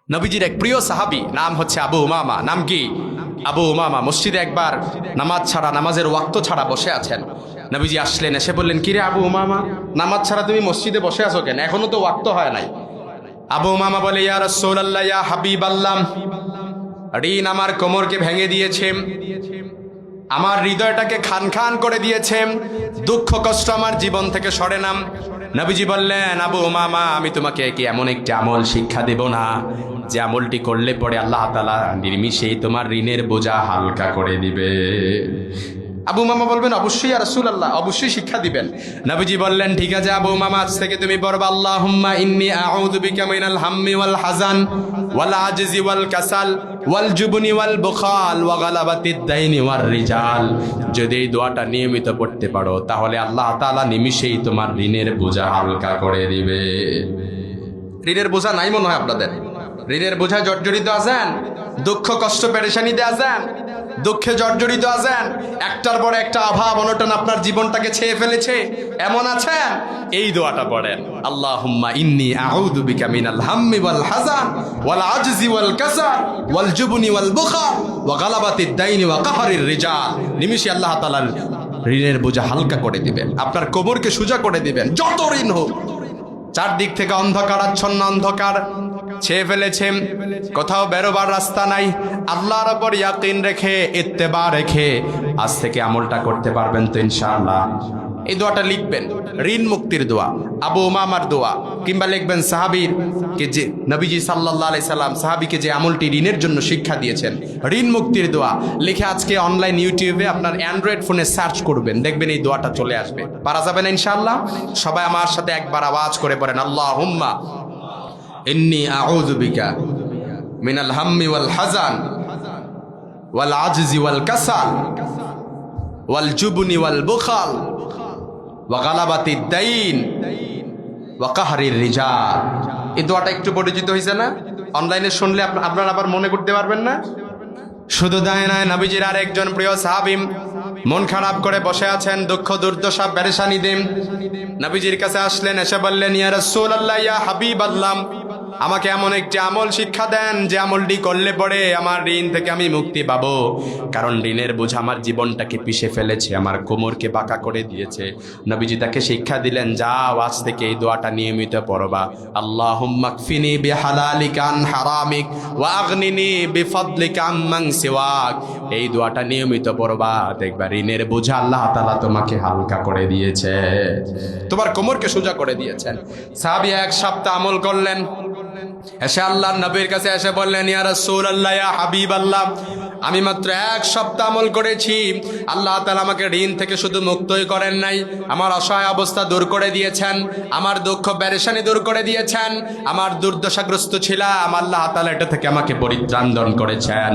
নবীজির এক প্রিয় সাহাবী নাম হচ্ছে আবু উমামা। নাম কি? আবু উমামা। মসজিদে একবার নামাজ ছাড়া, নামাজের ওয়াক্ত ছাড়া বসে আছেন। নবীজি আসলেন, এসে বললেন, কিরে আবু উমামা, নামাজ ছাড়া তুমি মসজিদে বসে আছো কেন? এখনো তো ওয়াক্ত হয় নাই। আবু উমামা বলে, ইয়া রাসূলুল্লাহ, ইয়া হাবিবাল্লাহ, ঋণ আমার কোমরকে ভেঙে দিয়েছে, আমার হৃদয়টাকে খান খান করে দিয়েছে, দুঃখ কষ্ট আমার জীবন থেকে সরে নাম। নবীজি বললেন, আবু উমামা, আমি তোমাকে কি এমন একটি আমল শিক্ষা দেব না যে আমলটি করলে পরে আল্লাহ তাআলা নির্মিষেই তোমার ঋণের বোঝা হালকা করে দিবে? আবু উমামা বলবেন, অবশ্যই ইয়া রাসূলুল্লাহ, অবশ্যই শিক্ষা দিবেন। নবীজি বললেন, ঠিক আছে আবু উমামা, আজ থেকে তুমি পড়বা, আল্লাহুম্মা ইন্নী আউযু বিকা মিনাল হাম্মি ওয়াল হাযান ওয়াল আজজি ওয়াল কাসাল ওয়াল জুবনি ওয়াল বুখাল ওয়া গালাবাতিদ দাইনি ওয়ার রিজাল। যদি এই দোয়াটা নিয়মিত পড়তে পারো তাহলে আল্লাহ তাআলা নিমিষেই তোমার ঋণের বোঝা হালকা করে দিবে। ঋণের বোঝা নাই মনে হয় আপনাদের? ঋণের বোঝা জর্জরিত আছেন, দুঃখ কষ্ট পেরেশানিতে আছেন, দুঃখে জর্জরিত আছেন, একটার পর একটা অভাব অনটন আপনার জীবনটাকে ছেয়ে ফেলেছে, এমন আছেন, এই দোয়াটা পড়েন, আল্লাহুম্মা ইন্নী আউযু বিকা মিনাল হাম্মি ওয়াল হাযান ওয়াল আজজি ওয়াল কাসাল ওয়াল জুবনি ওয়াল বুখাল ওয়া গালাবাতিদ দাইনি ওয়া কাহরির রিজাল। নিমিষে আল্লাহ তাআলা ঋণের বোঝা হালকা করে দিবেন, আপনার কোমরকে সোজা করে দিবেন। যত ঋণ হোক, চারদিক থেকে অন্ধকার, আচ্ছন্ন অন্ধকার ছেয়ে ফেলেছে, কোথাও বেরোবার রাস্তা নাই, আল্লাহর উপর ইয়াকিন রেখে, ইত্তেবা রেখে আজ থেকে আমলটা করতে পারবেন তো ইনশাআল্লাহ? এই দোয়াটা লিখবেন, ঋণ মুক্তির দোয়া, আবু উমামার দোয়া, কিংবা লিখবেন সাহাবীর কে যে নবীজি সাল্লাল্লাহু আলাইহি সাল্লাম সাহাবীকে যে আমলটি ঋণের জন্য শিক্ষা দিয়েছেন, ঋণ মুক্তির দোয়া লিখে আজকে অনলাইন ইউটিউবে আপনার অ্যান্ড্রয়েড ফোনে সার্চ করবেন, দেখবেন এই দোয়াটা চলে আসবে। পারা যাবে না ইনশাআল্লাহ? সবাই আমার সাথে একবার আওয়াজ করে পড়েন, আল্লাহুম্মা ইন্নী আউযু বিকা মিনাল হাম্মি ওয়াল হাযান ওয়াল আজজি ওয়াল কাসাল ওয়াল জুবনি ওয়াল বুখাল ওয়া গালাবাতিদ দাইন ওয়া কাহরির রিজাল। এই দোয়াটা একটু পরিচিত হয়েছে না? অনলাইনে শুনলে আপনারা আবার মনে করতে পারবেন না? শুধু তাই নয়, নবীজির আর একজন প্রিয় সাহাবী মন খারাপ করে বসে আছেন, দুঃখ দুর্দশা পেরেশানি দিন, নবীজির কাছে আসলেন, এসে বললেন, ইয়া রাসূলুল্লাহ, ইয়া হাবিবাল্লাহ, আমাকে এমন একটি আমল শিক্ষা দেন যে আমলটি করলে পরে আমার ঋণ থেকে আমি মুক্তি পাবো, কারণ ঋণের বোঝা আমার জীবনটাকে পিষে ফেলেছে, আমার কোমরকে বাঁকা করে দিয়েছে। নবীজি তাকে শিক্ষা দিলেন, যাও আজ থেকে এই দোয়াটা নিয়মিত পড়বা, আল্লাহুম্মা কফিনি বিহালালিকা আন হারামিক ওয়া আগনিনি বিফাদলিকা আম্মান সিওয়াক। এই দোয়াটা নিয়মিত পড়বা, দেখবা ঋণের বোঝা আল্লাহ তাআলা তোমাকে হালকা করে দিয়েছে, তোমার কোমরকে সোজা করে দিয়েছেন। সাহাবী এক সপ্তাহ আমল করলেন, এসে আল্লাহর নবীর কাছে এসে বললেন, ইয়া রাসূলুল্লাহ, ইয়া হাবিবাল্লাহ, আমি মাত্র এক সপ্তাহ আমল করেছি, আল্লাহ তাআলা আমাকে ঋণ থেকে শুধু মুক্তই করেন নাই, আমার অসহায় অবস্থা দূর করে দিয়েছেন, আমার দুঃখ পেরেশানি দূর করে দিয়েছেন, আমার দুর্দশাগ্রস্ত ছিলাম, আল্লাহ তাআলা এটা থেকে আমাকে পরিত্রাণ দান করেছেন,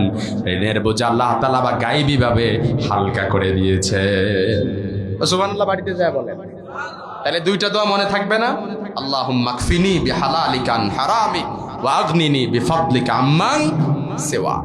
ঋণের বোঝা আল্লাহ তাআলা বা গায়েবী ভাবে হালকা করে দিয়েছে। সুবহানাল্লাহ বাড়িতে যায় বলেন। তাহলে দুইটা দোয়া মনে থাকবে না? আল্লাহুম্মা কফিনি বিহালালিকা আন হারামিক ওয়া আগনিনি বিফাদলিকা আম্মান সিওয়াক।